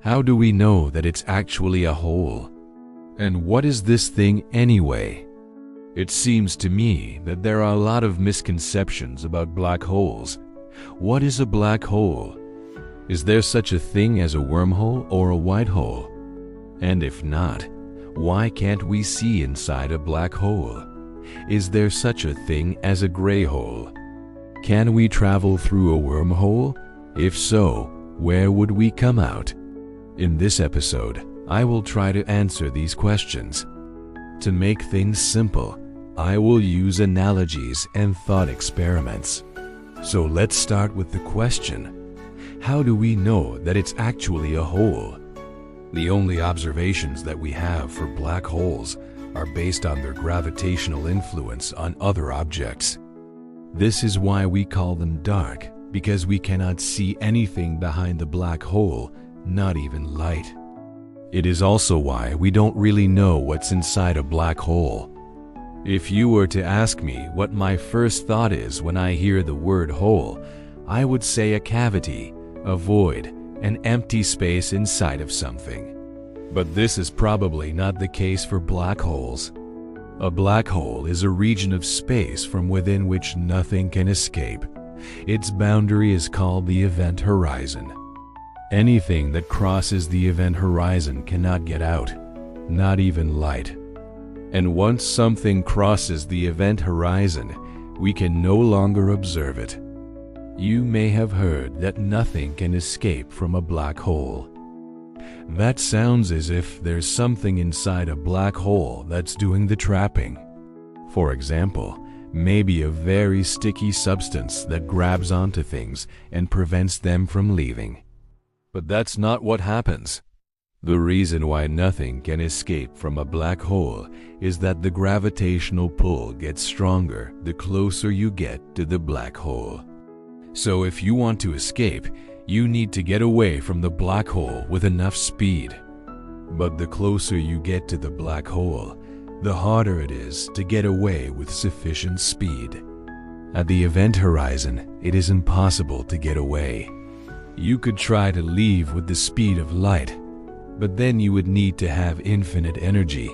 How do we know that it's actually a hole? And what is this thing anyway? It seems to me that there are a lot of misconceptions about black holes. What is a black hole? Is there such a thing as a wormhole or a white hole? And if not, why can't we see inside a black hole? Is there such a thing as a gray hole? Can we travel through a wormhole? If so, where would we come out? In this episode, I will try to answer these questions. To make things simple, I will use analogies and thought experiments. So let's start with the question: how do we know that it's actually a hole? The only observations that we have for black holes are based on their gravitational influence on other objects. This is why we call them dark, because we cannot see anything behind the black hole, not even light. It is also why we don't really know what's inside a black hole. If you were to ask me what my first thought is when I hear the word hole, I would say a cavity, a void, an empty space inside of something. But this is probably not the case for black holes. A black hole is a region of space from within which nothing can escape. Its boundary is called the event horizon. Anything that crosses the event horizon cannot get out, not even light. And once something crosses the event horizon, we can no longer observe it. You may have heard that nothing can escape from a black hole. That sounds as if there's something inside a black hole that's doing the trapping. For example, maybe a very sticky substance that grabs onto things and prevents them from leaving. But that's not what happens. The reason why nothing can escape from a black hole is that the gravitational pull gets stronger the closer you get to the black hole. So if you want to escape, you need to get away from the black hole with enough speed. But the closer you get to the black hole, the harder it is to get away with sufficient speed. At the event horizon, it is impossible to get away. You could try to leave with the speed of light, but then you would need to have infinite energy.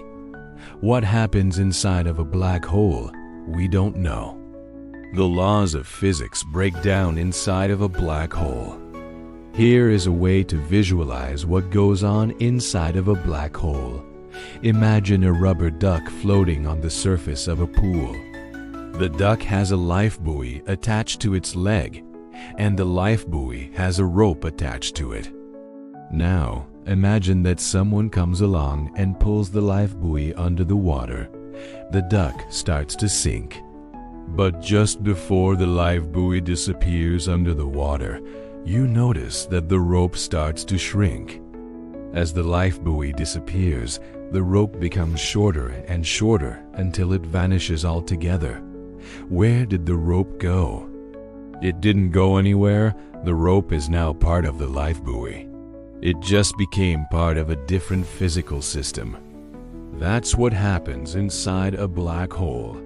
What happens inside of a black hole, we don't know. The laws of physics break down inside of a black hole. Here is a way to visualize what goes on inside of a black hole. Imagine a rubber duck floating on the surface of a pool. The duck has a life buoy attached to its leg, and the life buoy has a rope attached to it. Now, imagine that someone comes along and pulls the life buoy under the water. The duck starts to sink. But just before the life buoy disappears under the water, you notice that the rope starts to shrink. As the life buoy disappears, the rope becomes shorter and shorter until it vanishes altogether. Where did the rope go? It didn't go anywhere. The rope is now part of the life buoy. It just became part of a different physical system. That's what happens inside a black hole.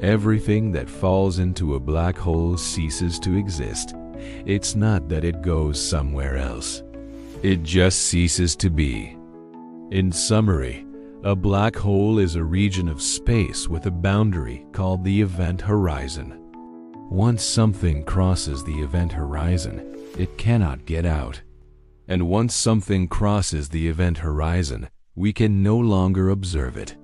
Everything that falls into a black hole ceases to exist. It's not that it goes somewhere else. It just ceases to be. In summary, a black hole is a region of space with a boundary called the event horizon. Once something crosses the event horizon, it cannot get out. And once something crosses the event horizon, we can no longer observe it.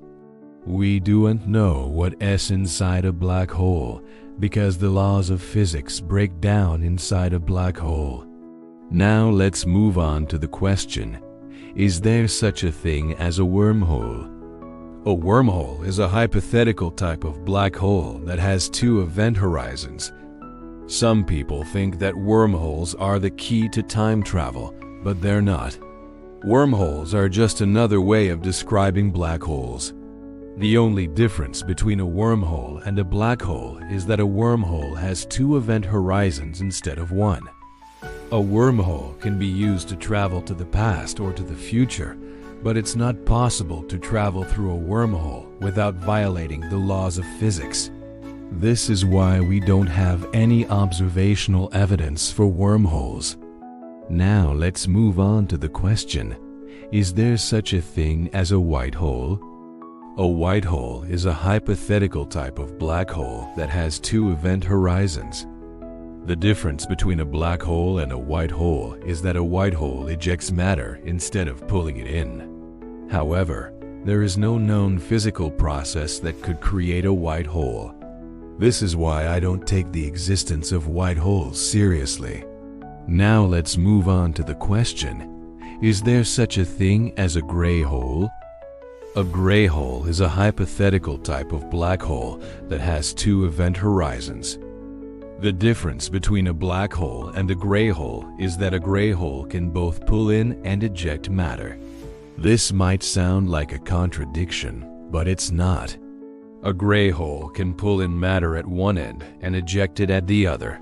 We don't know what's inside a black hole because the laws of physics break down inside a black hole. Now let's move on to the question: is there such a thing as a wormhole? A wormhole is a hypothetical type of black hole that has two event horizons. Some people think that wormholes are the key to time travel, but they're not. Wormholes are just another way of describing black holes. The only difference between a wormhole and a black hole is that a wormhole has two event horizons instead of one. A wormhole can be used to travel to the past or to the future, but it's not possible to travel through a wormhole without violating the laws of physics. This is why we don't have any observational evidence for wormholes. Now let's move on to the question, is there such a thing as a white hole? A white hole is a hypothetical type of black hole that has two event horizons. The difference between a black hole and a white hole is that a white hole ejects matter instead of pulling it in. However, there is no known physical process that could create a white hole. This is why I don't take the existence of white holes seriously. Now let's move on to the question, is there such a thing as a gray hole? A gray hole is a hypothetical type of black hole that has two event horizons. The difference between a black hole and a gray hole is that a gray hole can both pull in and eject matter. This might sound like a contradiction, but it's not. A gray hole can pull in matter at one end and eject it at the other.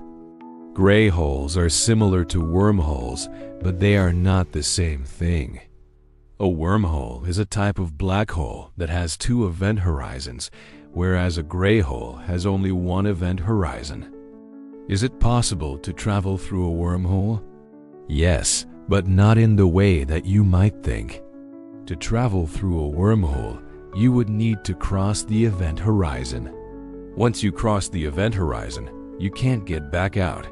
Gray holes are similar to wormholes, but they are not the same thing. A wormhole is a type of black hole that has two event horizons, whereas a gray hole has only one event horizon. Is it possible to travel through a wormhole? Yes, but not in the way that you might think. To travel through a wormhole, you would need to cross the event horizon. Once you cross the event horizon, you can't get back out.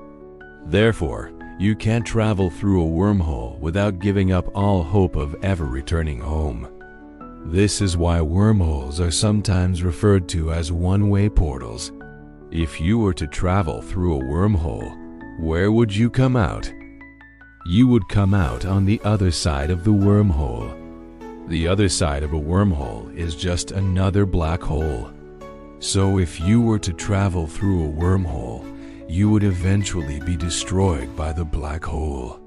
Therefore, you can't travel through a wormhole without giving up all hope of ever returning home. This is why wormholes are sometimes referred to as one-way portals. If you were to travel through a wormhole, where would you come out? You would come out on the other side of the wormhole. The other side of a wormhole is just another black hole. So if you were to travel through a wormhole, you would eventually be destroyed by the black hole.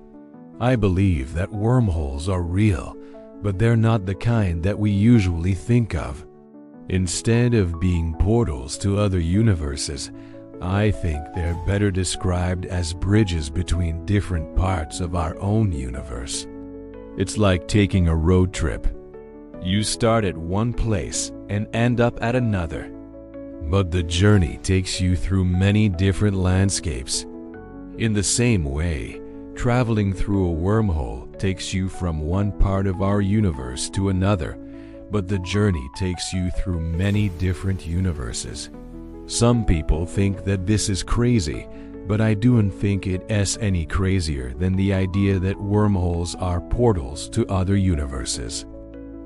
I believe that wormholes are real, but they're not the kind that we usually think of. Instead of being portals to other universes, I think they're better described as bridges between different parts of our own universe. It's like taking a road trip. You start at one place and end up at another. But the journey takes you through many different landscapes. In the same way, traveling through a wormhole takes you from one part of our universe to another, but the journey takes you through many different universes. Some people think that this is crazy, but I don't think it's any crazier than the idea that wormholes are portals to other universes.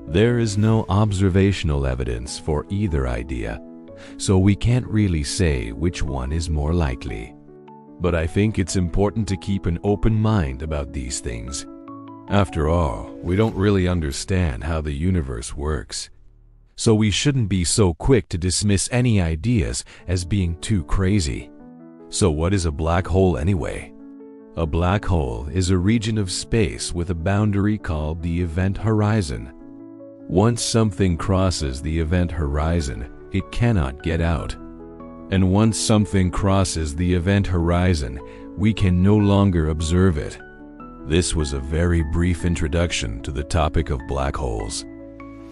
There is no observational evidence for either idea, so we can't really say which one is more likely. But I think it's important to keep an open mind about these things. After all, we don't really understand how the universe works. So we shouldn't be so quick to dismiss any ideas as being too crazy. So what is a black hole anyway? A black hole is a region of space with a boundary called the event horizon. Once something crosses the event horizon, it cannot get out. And once something crosses the event horizon, we can no longer observe it. This was a very brief introduction to the topic of black holes.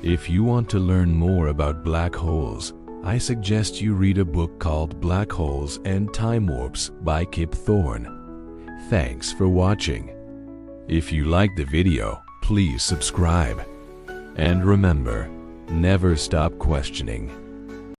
If you want to learn more about black holes, I suggest you read a book called Black Holes and Time Warps by Kip Thorne. Thanks for watching. If you liked the video, please subscribe. And remember, never stop questioning.